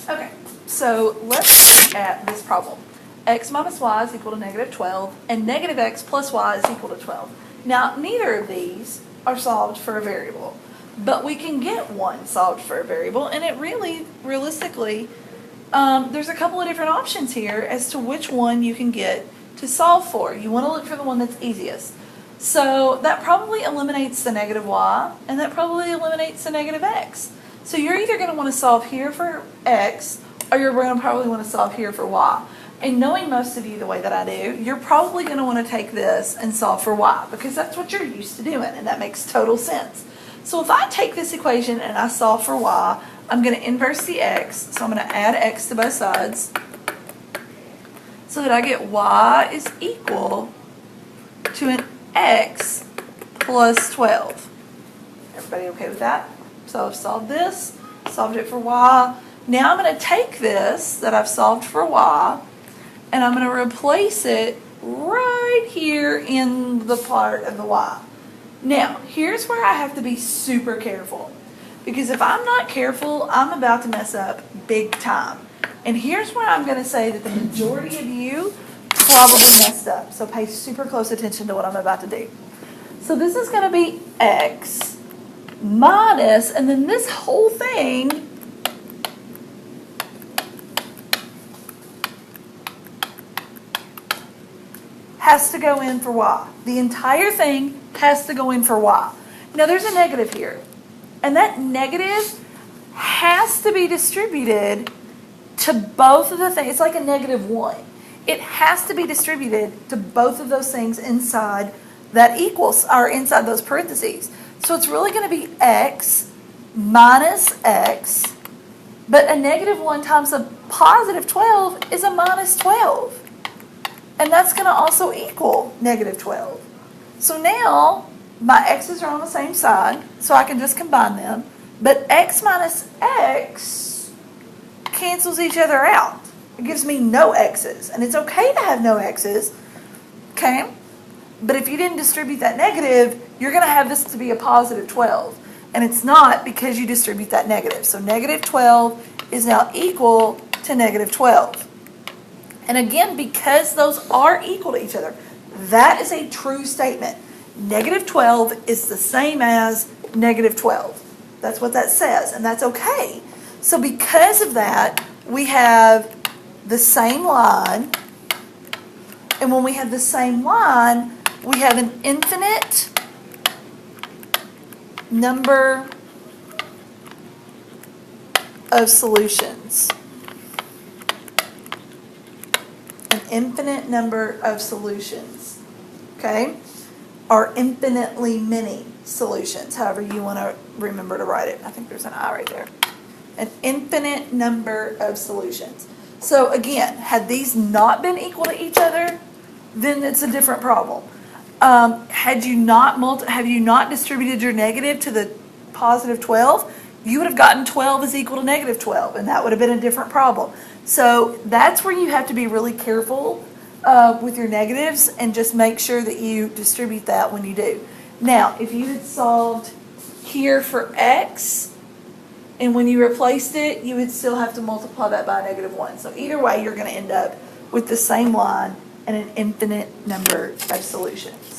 Okay, so let's look at this problem. X minus y is equal to negative 12, and negative x plus y is equal to 12. Now, neither of these are solved for a variable, but we can get one solved for a variable, and it really, realistically, there's a couple of different options here as to which one you can get to solve for. You want to look for the one that's easiest. So that probably eliminates the negative y, and that probably eliminates the negative x. So you're either going to want to solve here for x, or you're going to probably want to solve here for y. And knowing most of you the way that I do, you're probably going to want to take this and solve for y, because that's what you're used to doing, and that makes total sense. So if I take this equation and I solve for y, I'm going to inverse the x, so I'm going to add x to both sides, so that I get y is equal to an x plus 12. Everybody okay with that? So I've solved this, solved it for y. Now I'm going to take this that I've solved for y, and I'm going to replace it right here in the part of the y. Now, here's where I have to be super careful, because if I'm not careful, I'm about to mess up big time. And here's where I'm going to say that the majority of you probably messed up. So pay super close attention to what I'm about to do. So this is going to be x minus, and then this whole thing has to go in for y. The entire thing has to go in for y. Now there's a negative here, and that negative has to be distributed to both of the things. It's like a negative 1. It has to be distributed to both of those things inside that equals, or inside those parentheses. So it's really going to be x minus x, but a negative 1 times a positive 12 is a minus 12. And that's going to also equal negative 12. So now my x's are on the same side, so I can just combine them. But x minus x cancels each other out. It gives me no x's. And it's okay to have no x's, okay? But if you didn't distribute that negative, you're going to have this to be a positive 12. And it's not, because you distribute that negative. So negative 12 is now equal to negative 12. And again, because those are equal to each other, that is a true statement. Negative 12 is the same as negative 12. That's what that says, and that's okay. So because of that, we have the same line, and when we have the same line, we have an infinite number of solutions. An infinite number of solutions, okay? Or infinitely many solutions, however you want to remember to write it. I think there's an I right there. An infinite number of solutions. So again, had these not been equal to each other, then it's a different problem. Have you not distributed your negative to the positive 12, you would have gotten 12 is equal to negative 12, and that would have been a different problem. So that's where you have to be really careful with your negatives, and just make sure that you distribute that when you do. Now, if you had solved here for x, and when you replaced it, you would still have to multiply that by negative 1. So either way, you're going to end up with the same line and an infinite number of solutions.